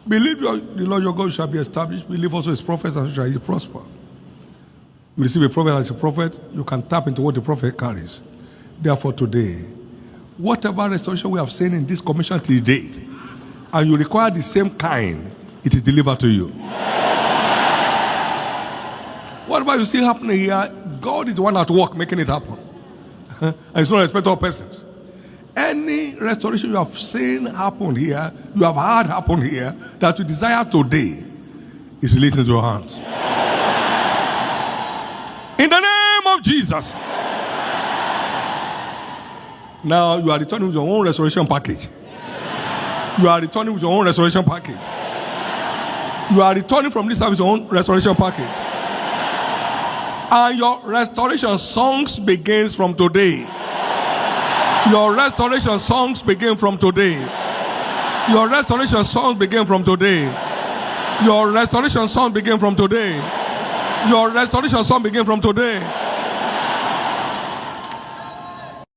Believe the Lord your God shall be established. Believe also his prophets and shall he prosper. You receive a prophet as a prophet, you can tap into what the prophet carries. Therefore today, whatever restoration we have seen in this commission till date, and you require the same kind, it is delivered to you. Whatever you see happening here, God is the one at work making it happen. And it's not a respect of persons. Any restoration you have seen happen here, you have heard happen here, that you desire today, is released into your hands. In the name of Jesus. Now you are returning with your own restoration package. You are returning with your own restoration package. You are returning from this service with your own restoration package. And your restoration songs begins from today. Your restoration songs begin from today. Your restoration songs begin from today. Your restoration songs begin from today. Your restoration song begin from today.